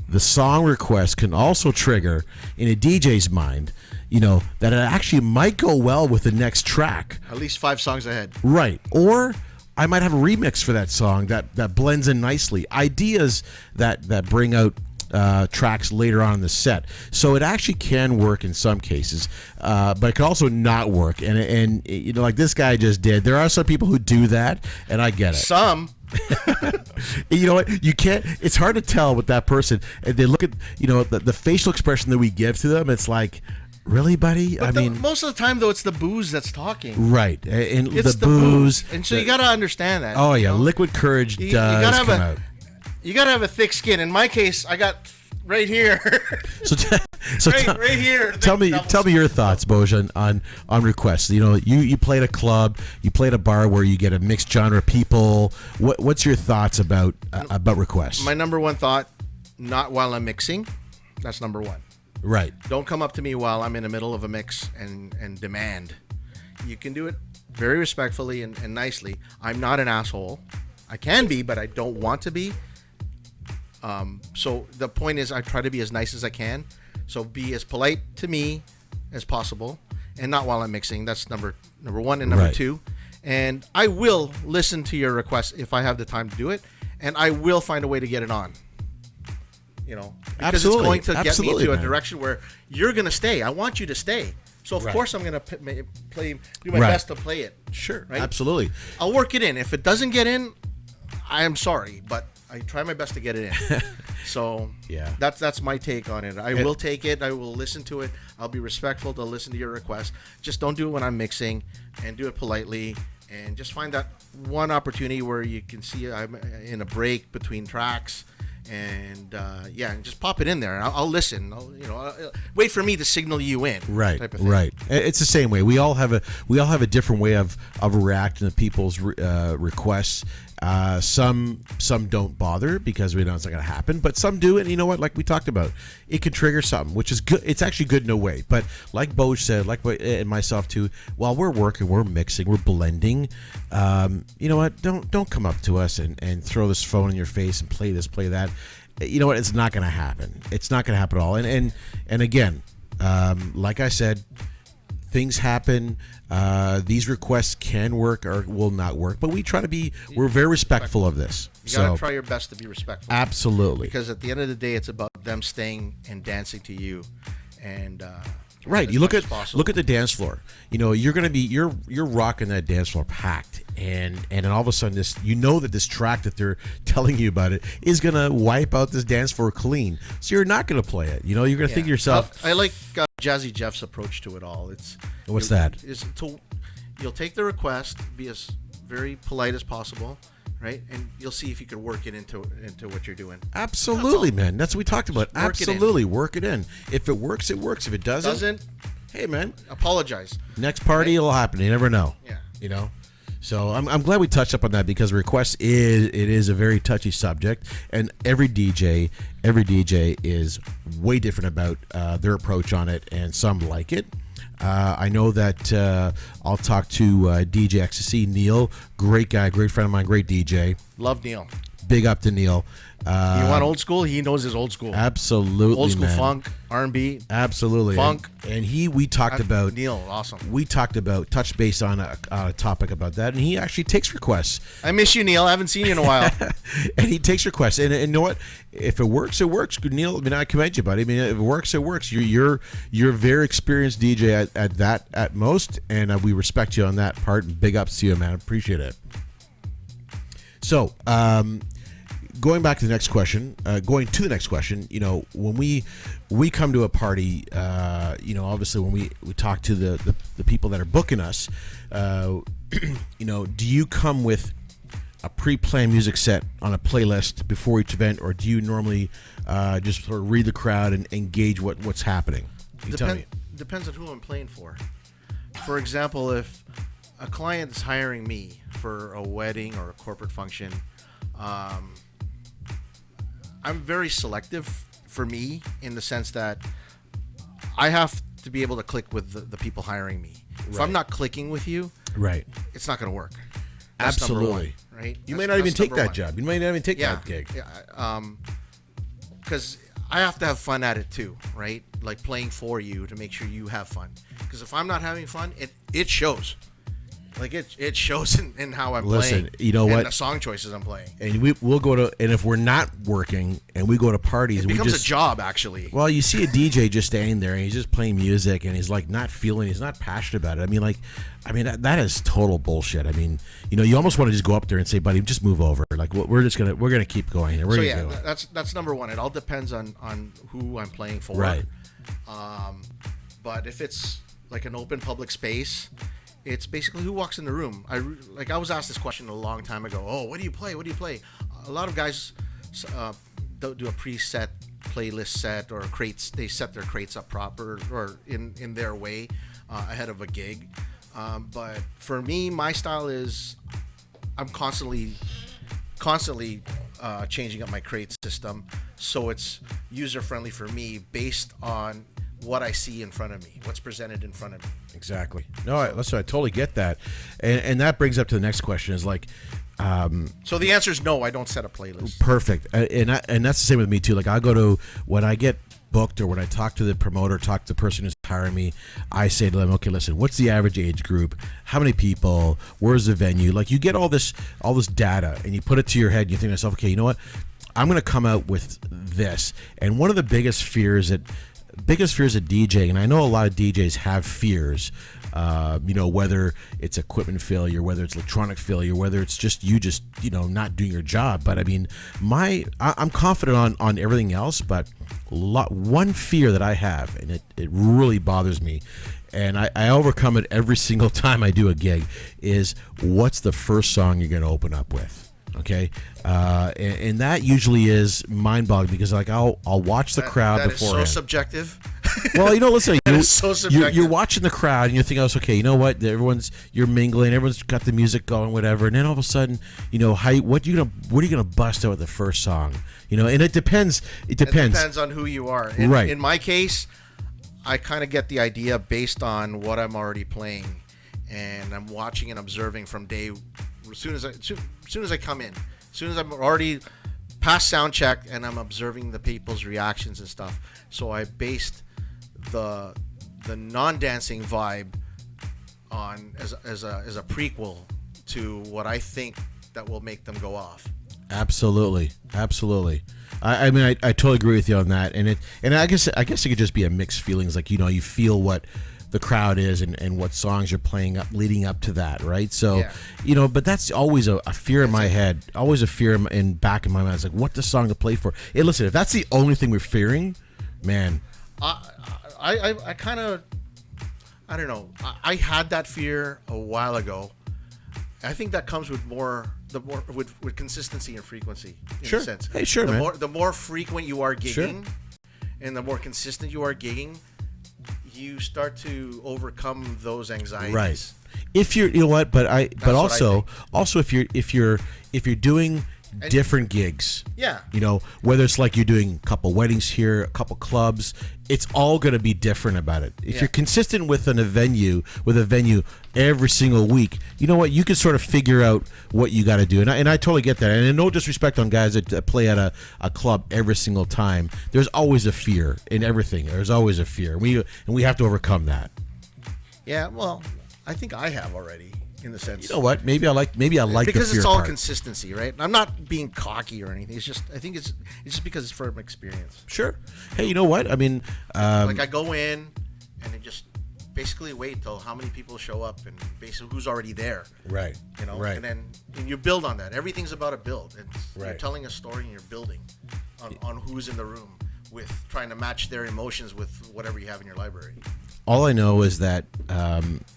the song request can also trigger in a DJ's mind, that it actually might go well with the next track. At least 5 songs ahead. Right. Or I might have a remix for that song that blends in nicely. Ideas that bring out tracks later on in the set. So it actually can work in some cases, but it can also not work. And like this guy just did. There are some people who do that, and I get it. Some. You know what? You can't. It's hard to tell with that person. And they look at the facial expression that we give to them. It's like, really, buddy? But most of the time, though, it's the booze that's talking. Right, and it's the booze. And so you got to understand that. Oh yeah, liquid courage does come out. You gotta have a thick skin. In my case, I got right here. Right here. Tell me your thoughts, Boj, on requests. You play at a club, you play at a bar where you get a mixed genre of people. What's your thoughts about requests? My number one thought: not while I'm mixing. That's number one. Right. Don't come up to me while I'm in the middle of a mix and demand. You can do it very respectfully and nicely. I'm not an asshole. I can be, but I don't want to be. So the point is, I try to be as nice as I can. So be as polite to me as possible, and not while I'm mixing. That's number one, and number two. And I will listen to your request if I have the time to do it, and I will find a way to get it on. you know, because Absolutely. it's going to Absolutely, get me to a man. direction where you're going to stay. I want you to stay. So of Right. course I'm going to do my Right. best to play it. Sure. Right? Absolutely. I'll work it in. If it doesn't get in, I am sorry, but I try my best to get it in. So Yeah. that's my take on it. I will take it. I will listen to it. I'll be respectful to listen to your request. Just don't do it when I'm mixing, and do it politely. And just find that one opportunity where you can see I'm in a break between tracks, and and just pop it in there. I'll listen. I'll wait for me to signal you in. Right, type of thing. right. It's the same way. We all have a different way of reacting to people's requests. Some don't bother because we know it's not going to happen, but some do. And you know what? Like we talked about, it can trigger something, which is good. It's actually good in a way. But like Boj said, and myself too, while we're working, we're mixing, we're blending. You know what? Don't come up to us and throw this phone in your face and play this, play that. You know what? It's not going to happen. It's not going to happen at all. And again, like I said, things happen. These requests can work or will not work, but we're very respectful of this. You gotta try your best to be respectful. Absolutely. Because at the end of the day, it's about them staying and dancing to you, and Right. as You look much at as possible. look at the dance floor. You know, you're rocking that dance floor packed, and then all of a sudden this track that they're telling you about it is gonna wipe out this dance floor clean. So you're not gonna play it. You know, you're gonna think to yourself, I like Jazzy Jeff's approach to it all. What's that? You'll take the request, be as very polite as possible, right? And you'll see if you can work it into what you're doing. absolutely, man. That's what we talked about. Work it in. Absolutely, work it in. If it works, it works. If it doesn't, hey, man, apologize. next party it'll happen. You never know. Yeah. You know. So I'm glad we touched up on that because request is a very touchy subject, and every DJ is way different about their approach on it, and some like it. I know that I'll talk to DJ Ecstasy, Neil, great guy, great friend of mine, great DJ. Love Neil. Big up to Neil. You want old school? He knows his old school. Absolutely, Old school man. funk, R&B. Absolutely, Funk. And we talked about Neil. Awesome. We talked about touch base on a topic about that, and he actually takes requests. I miss you, Neil. I haven't seen you in a while. And he takes requests, and you know what? If it works, it works. Neil, I mean, I commend you, buddy. I mean, if it works, it works. You're a very experienced DJ at most, and we respect you on that part. And big ups to you, man. Appreciate it. So, going to the next question, you know, when we come to a party, you know, obviously when we talk to the people that are booking us, you know, do you come with a pre-planned music set on a playlist before each event, or do you normally just sort of read the crowd and engage what's happening? You tell me. Depends on who I'm playing for. For example, if a client is hiring me for a wedding or a corporate function, I'm very selective for me in the sense that I have to be able to click with the people hiring me. If I'm not clicking with you, Right. it's not going to work. That's number Absolutely. one, right? You may not even take that job. You may not even take Yeah, that gig. yeah. Because I have to have fun at it too, right? Like playing for you to make sure you have fun. Because if I'm not having fun, it shows. Like it shows in how I'm Listen, playing. you know and what? the song choices I'm playing. And we'll go to, and if we're not working and we go to parties, It becomes a job, actually. Well, you see a DJ just standing there and he's just playing music and he's like he's not passionate about it. I mean that is total bullshit. I mean, you know, you almost want to just go up there and say, buddy, just move over. Like we're gonna keep going here. We're So gonna yeah, go. that's number one. It all depends on who I'm playing for. Right. But if it's like an open public space, it's basically who walks in the room. I was asked this question a long time ago. Oh, what do you play? What do you play? A lot of guys don't do a preset playlist set or crates. They set their crates up proper or in their way ahead of a gig. But for me, my style is I'm constantly changing up my crate system so it's user friendly for me based on what I see in front of me, what's presented in front of me. Exactly. No, I totally get that, and that brings up to the next question is like. So the answer is no. I don't set a playlist. Perfect, and that's the same with me too. Like I go to when I get booked or when I talk to the promoter, talk to the person who's hiring me, I say to them, okay, listen, what's the average age group? How many people? Where's the venue? Like you get all this data and you put it to your head and you think to yourself, okay, you know what? I'm going to come out with this. And one of the biggest fears of DJing, and I know a lot of DJs have fears, whether it's equipment failure, whether it's electronic failure, whether it's just not doing your job. But I mean, I'm confident on everything else, but one fear that I have, and it really bothers me, and I overcome it every single time I do a gig, is what's the first song you're going to open up with? Okay, and that usually is mind-boggling, because like I'll watch the crowd beforehand. That is so subjective. Well, listen, It's so subjective. you're watching the crowd and you're thinking, okay, you know what? You're mingling, everyone's got the music going, whatever, and then all of a sudden, what are you gonna bust out with the first song? And it depends. It depends on who you are. Right. In my case, I kind of get the idea based on what I'm already playing, and I'm watching and observing from day. As soon as I come in, as soon as I'm already past sound check, and I'm observing the people's reactions and stuff. So I based the non-dancing vibe on as a prequel to what I think that will make them go off. Absolutely. I mean, I totally agree with you on that, and I guess it could just be a mixed feelings, like you feel what the crowd is and what songs you're playing up leading up to that, right? So but that's always a fear in my head, always a fear in back of my mind. It's like, what the song to play for? Hey, listen, if that's the only thing we're fearing, man, I kind of, I don't know. I had that fear a while ago. I think that comes with with consistency and frequency. In a sense. Hey, sure, man. The more frequent you are gigging, and the more consistent you are gigging, you start to overcome those anxieties. Right. If you're, but also if you're doing different gigs. Yeah. Whether it's like you're doing a couple weddings here, a couple clubs, it's all going to be different about it. If you're consistent with a venue every single week, you know what? You can sort of figure out what you got to do. And I totally get that. And no disrespect on guys that play at a club every single time. There's always a fear in everything. There's always a fear. We have to overcome that. Yeah, well, I think I have already. In the sense, you know what? Maybe I like because the fear it's all part. Consistency, right? I'm not being cocky or anything. It's just I think it's just because it's from experience. Sure. Hey, you know what? I mean, like I go in and I just basically wait till how many people show up and basically who's already there. Right. Right. And then you build on that. Everything's about a build. Right. You're telling a story and you're building on who's in the room with trying to match their emotions with whatever you have in your library. All I know is that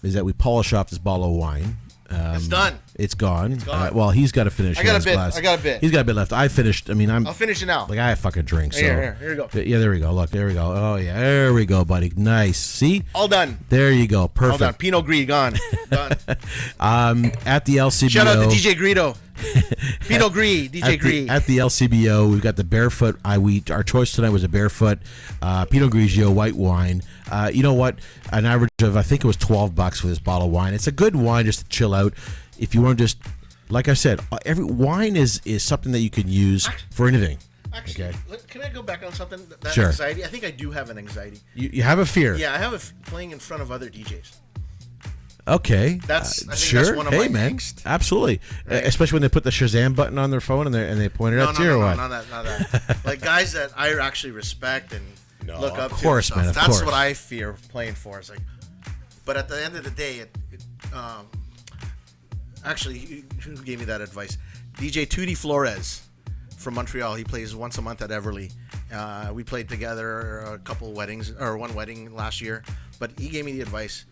we polish off this bottle of wine. It's done. It's gone. It's gone. Well, he's got to finish. I got his a bit. glass. I got a bit. He's got a bit left. I finished. I mean, I'll finish it now. Like I have fucking drink. So here you go. Yeah, there we go. Look, there we go. Oh yeah, there we go, buddy. Nice. See? All done. There you go. Perfect. All done. Pinot Gris gone. Done. At the LCBO. Shout out to DJ Greedo. Pinot Gris, DJ Gris. At the LCBO, we've got the barefoot. Our choice tonight was a barefoot Pinot Grigio white wine. You know what? An average of, I think it was $12 for this bottle of wine. It's a good wine just to chill out. If you want to just, like I said, every wine is something that you can use for anything. Actually, okay. Can I go back on something? That Sure. anxiety. I think I do have an anxiety. You have a fear. Yeah, I have playing in front of other DJs. Okay. I think sure. that's one of hey, my man. angst. Absolutely. Right. Especially when they put the Shazam button on their phone and they point it out to you or what? No, not that. Like guys that I actually respect and look up to. Of course, and stuff. man. Of That's course. what I fear playing for. It's like, but at the end of the day, actually, who gave me that advice? DJ Tootie Flores from Montreal. He plays once a month at Everly. We played together a couple weddings or one wedding last year. But he gave me the advice.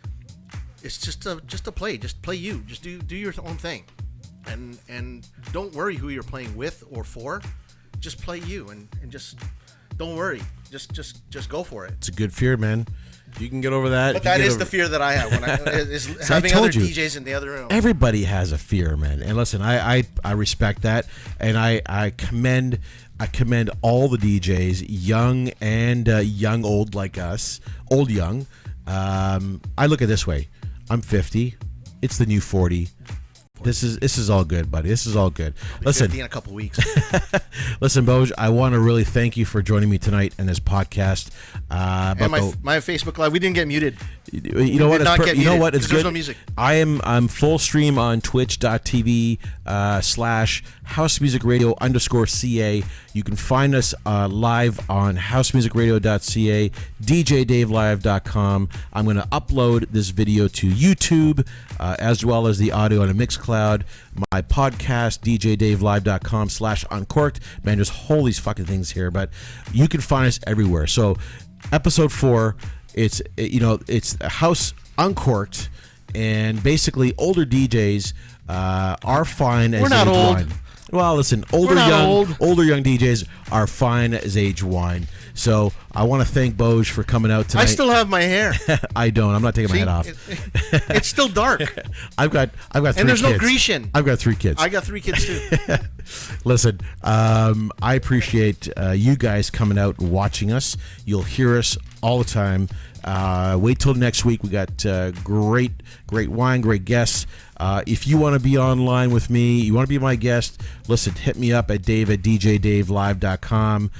It's just to play. Just play you. Just do your own thing, and don't worry who you're playing with or for. Just play you and just don't worry. Just go for it. It's a good fear, man. You can get over that. But that is the fear that I have when is having other DJs in the other room. Everybody has a fear, man. And listen, I respect that, and I commend all the DJs, young and young old like us, old young. I look at it this way. I'm 50. It's the new 40. This is all good, buddy. This is all good. Listen, 50 in a couple weeks. Listen, Boj, I want to really thank you for joining me tonight in this podcast. And my Facebook Live, we didn't get muted. You know what? did not get you know muted, what? It's 'cause there's good. no music. I'm full stream on twitch.tv /House Music Radio _CA. You can find us live on housemusicradio.ca, djdavelive.com. I'm going to upload this video to YouTube as well as the audio on a Mixcloud. My podcast, djdavelive.com /uncorked. Man, there's all these fucking things here, but you can find us everywhere. So, episode 4. It's House UnCorked, and basically older DJs are fine as We're not age old. wine. Well, listen, older young DJs are fine as age wine. So I want to thank Boj for coming out tonight. I still have my hair. I don't. I'm not taking my See, head off. It's still dark. I've got 3 kids. And there's no Grecian. I've got 3 kids. I got 3 kids too. Listen, I appreciate you guys coming out and watching us. You'll hear us all the time. Wait till next week. We got great wine, great guests. If you want to be online with me, you want to be my guest, listen, hit me up at dave@djdavelive.com.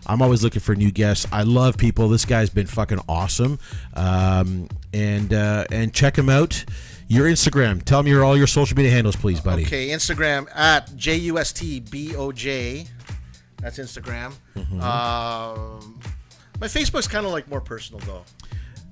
I'm always looking for new guests. I love people. This guy's been fucking awesome. And check him out. Your Instagram. Tell me all your social media handles, please, buddy. Okay, Instagram at JUSTBOJ. That's Instagram. My Facebook's kind of like more personal though.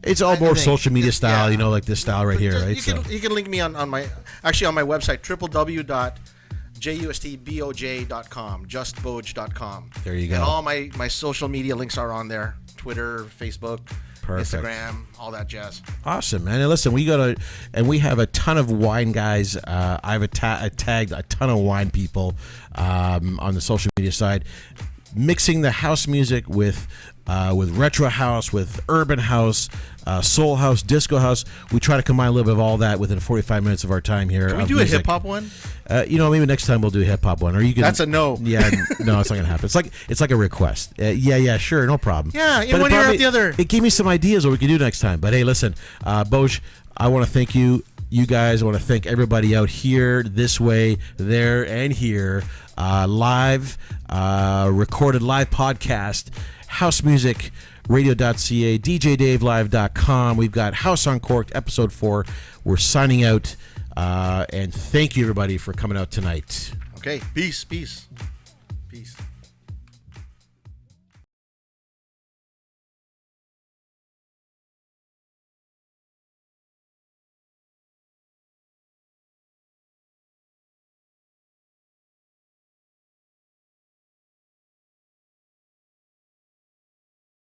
It's all more think. social media style, Yeah. like this style right here, Just- right? You can link me on my website, www.justboj.com, justboj.com. There you go. And all my social media links are on there: Twitter, Facebook, Perfect. Instagram, all that jazz. Awesome, man. And listen, we have a ton of wine guys. I've tagged a ton of wine people on the social media side, mixing the house music with retro house, with urban house, soul house, disco house. We try to combine a little bit of all that within 45 minutes of our time here. Can we do a hip hop one? Maybe next time we'll do a hip hop one. Or you can. That's a no. Yeah, no, it's not gonna happen. It's like a request. Yeah, sure, no problem. Yeah, But one ear out the other. It gave me some ideas what we can do next time. But hey, listen, Boj, I want to thank you. You guys, I want to thank everybody out here, this way, there, and here. Live, recorded live podcast, housemusicradio.ca, djdavelive.com. We've got House UnCorked, episode 4. We're signing out, and thank you, everybody, for coming out tonight. Okay, peace.